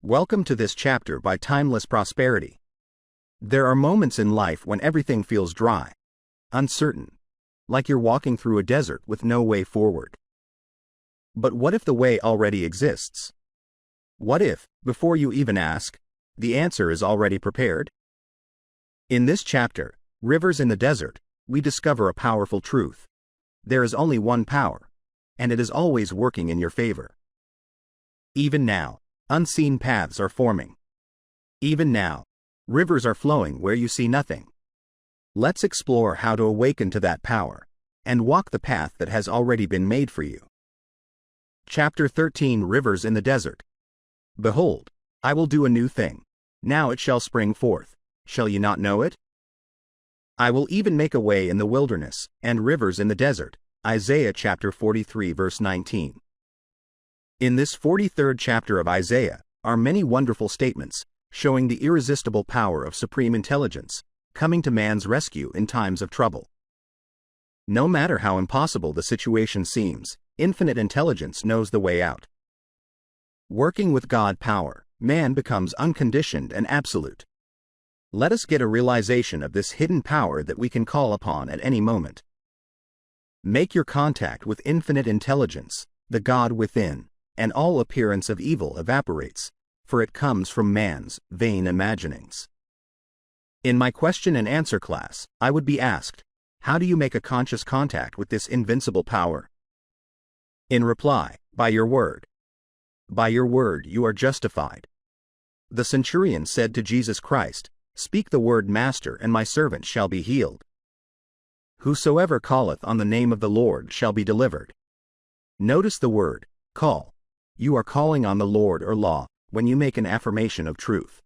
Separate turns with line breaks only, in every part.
Welcome to this chapter by Timeless Prosperity. There are moments in life when everything feels dry, uncertain, like you're walking through a desert with no way forward. But what if the way already exists? What if, before you even ask, the answer is already prepared? In this chapter, Rivers in the Desert, we discover a powerful truth. There is only one power, and it is always working in your favor. Even now, unseen paths are forming. Even now, rivers are flowing where you see nothing. Let's explore how to awaken to that power, and walk the path that has already been made for you. Chapter 13 Rivers in the Desert. Behold, I will do a new thing. Now it shall spring forth. Shall ye not know it? I will even make a way in the wilderness, and rivers in the desert. Isaiah chapter 43 verse 19. In this 43rd chapter of Isaiah are many wonderful statements, showing the irresistible power of supreme intelligence, coming to man's rescue in times of trouble. No matter how impossible the situation seems, infinite intelligence knows the way out. Working with God power, man becomes unconditioned and absolute. Let us get a realization of this hidden power that we can call upon at any moment. Make your contact with infinite intelligence, the God within, and all appearance of evil evaporates, for it comes from man's vain imaginings. In my question and answer class, I would be asked, how do you make a conscious contact with this invincible power? In reply, by your word. By your word you are justified. The centurion said to Jesus Christ, Speak the word, Master, and my servant shall be healed. Whosoever calleth on the name of the Lord shall be delivered. Notice the word, call. You are calling on the Lord or law when you make an affirmation of truth.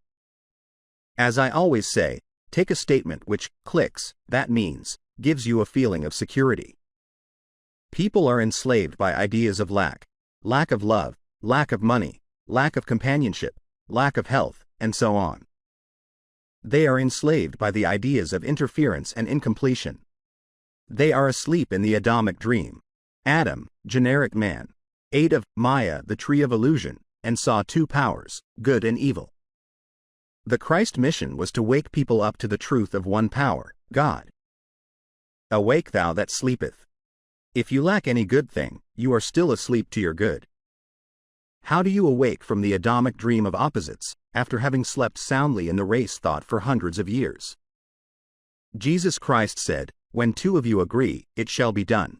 As I always say, take a statement which clicks, that means, gives you a feeling of security. People are enslaved by ideas of lack of love, lack of money, lack of companionship, lack of health, and so on. They are enslaved by the ideas of interference and incompletion. They are asleep in the Adamic dream. Adam, generic man, ate of Maya, the tree of illusion, and saw two powers, good and evil. The Christ mission was to wake people up to the truth of one power, God. Awake thou that sleepeth. If you lack any good thing, you are still asleep to your good. How do you awake from the Adamic dream of opposites, after having slept soundly in the race thought for hundreds of years? Jesus Christ said, When two of you agree, it shall be done.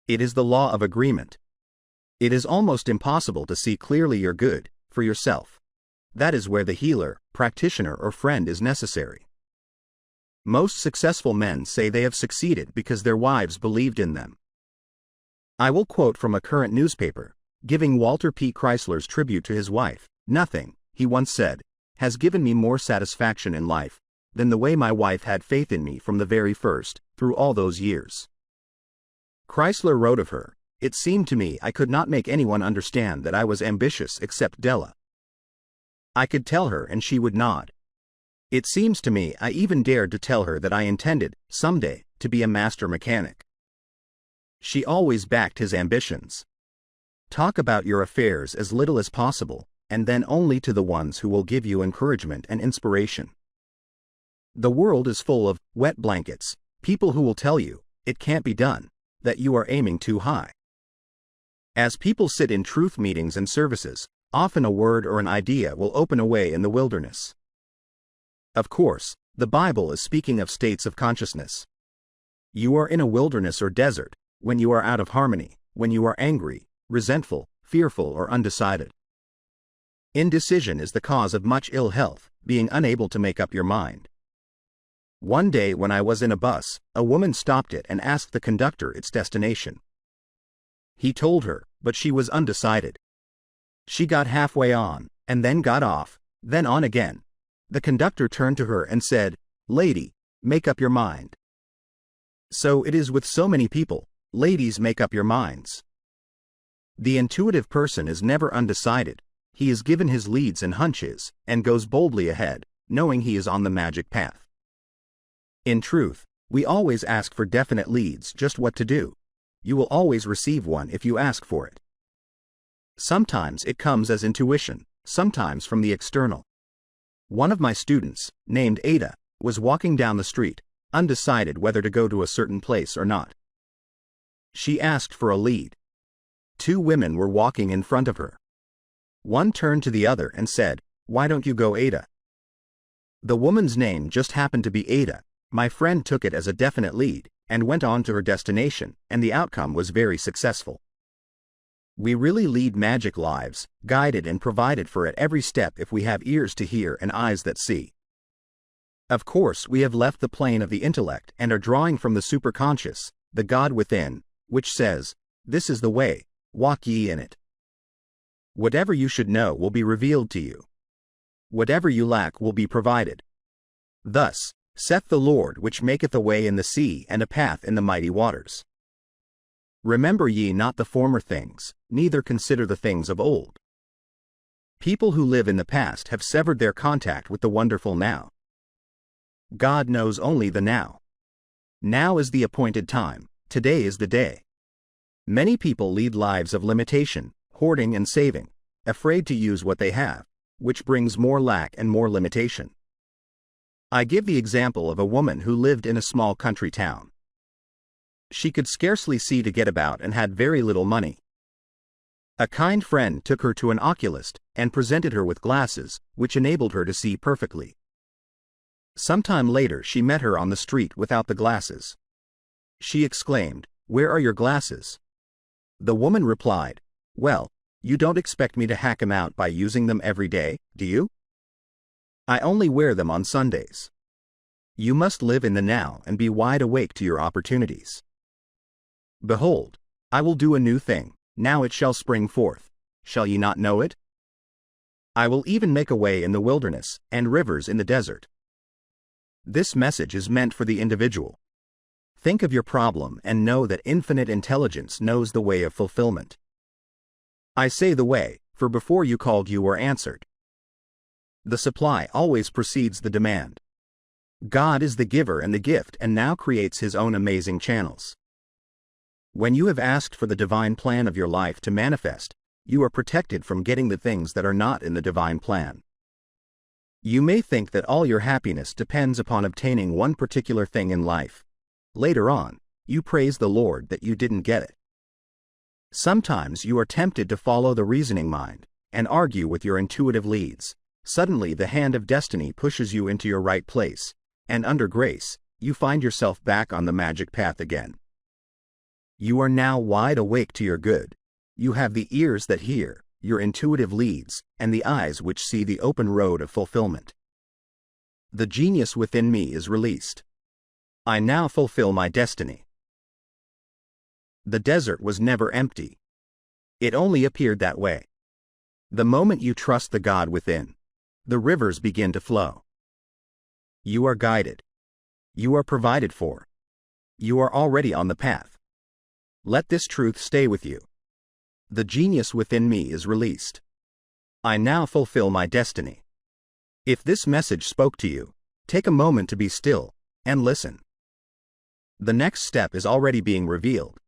It is the law of agreement. It is almost impossible to see clearly your good, for yourself. That is where the healer, practitioner or friend is necessary. Most successful men say they have succeeded because their wives believed in them. I will quote from a current newspaper, giving Walter P. Chrysler's tribute to his wife. Nothing, he once said, has given me more satisfaction in life than the way my wife had faith in me from the very first, through all those years. Chrysler wrote of her, It seemed to me I could not make anyone understand that I was ambitious except Della. I could tell her and she would nod. It seems to me I even dared to tell her that I intended, someday, to be a master mechanic. She always backed his ambitions. Talk about your affairs as little as possible, and then only to the ones who will give you encouragement and inspiration. The world is full of wet blankets, people who will tell you, it can't be done, that you are aiming too high. As people sit in truth meetings and services, often a word or an idea will open a way in the wilderness. Of course, the Bible is speaking of states of consciousness. You are in a wilderness or desert, when you are out of harmony, when you are angry, resentful, fearful or undecided. Indecision is the cause of much ill health, being unable to make up your mind. One day when I was in a bus, a woman stopped it and asked the conductor its destination. He told her, but she was undecided. She got halfway on, and then got off, then on again. The conductor turned to her and said, Lady, make up your mind. So it is with so many people, ladies, make up your minds. The intuitive person is never undecided. He is given his leads and hunches, and goes boldly ahead, knowing he is on the magic path. In truth, we always ask for definite leads, just what to do. You will always receive one if you ask for it. Sometimes it comes as intuition, sometimes from the external. One of my students, named Ada, was walking down the street, undecided whether to go to a certain place or not. She asked for a lead. Two women were walking in front of her. One turned to the other and said, "Why don't you go, Ada?" The woman's name just happened to be Ada. My friend took it as a definite lead, and went on to her destination, and the outcome was very successful. We really lead magic lives, guided and provided for at every step if we have ears to hear and eyes that see. Of course, we have left the plane of the intellect and are drawing from the superconscious, the God within, which says, "This is the way, walk ye in it." Whatever you should know will be revealed to you. Whatever you lack will be provided. Thus, saith the Lord which maketh a way in the sea and a path in the mighty waters. Remember ye not the former things, neither consider the things of old. People who live in the past have severed their contact with the wonderful now. God knows only the now. Now is the appointed time, today is the day. Many people lead lives of limitation, hoarding and saving, afraid to use what they have, which brings more lack and more limitation. I give the example of a woman who lived in a small country town. She could scarcely see to get about and had very little money. A kind friend took her to an oculist and presented her with glasses, which enabled her to see perfectly. Sometime later she met her on the street without the glasses. She exclaimed, "Where are your glasses?" The woman replied, "Well, you don't expect me to hack 'em out by using them every day, do you? I only wear them on Sundays. You must live in the now and be wide awake to your opportunities. Behold, I will do a new thing, now it shall spring forth. Shall ye not know it? I will even make a way in the wilderness, and rivers in the desert." This message is meant for the individual. Think of your problem and know that infinite intelligence knows the way of fulfillment. I say the way, for before you called you were answered. The supply always precedes the demand. God is the giver and the gift and now creates His own amazing channels. When you have asked for the divine plan of your life to manifest, you are protected from getting the things that are not in the divine plan. You may think that all your happiness depends upon obtaining one particular thing in life. Later on, you praise the Lord that you didn't get it. Sometimes you are tempted to follow the reasoning mind and argue with your intuitive leads. Suddenly the hand of destiny pushes you into your right place, and under grace, you find yourself back on the magic path again. You are now wide awake to your good. You have the ears that hear, your intuitive leads, and the eyes which see the open road of fulfillment. The genius within me is released. I now fulfill my destiny. The desert was never empty. It only appeared that way. The moment you trust the God within, the rivers begin to flow. You are guided. You are provided for. You are already on the path. Let this truth stay with you. The genius within me is released. I now fulfill my destiny. If this message spoke to you, take a moment to be still and listen. The next step is already being revealed.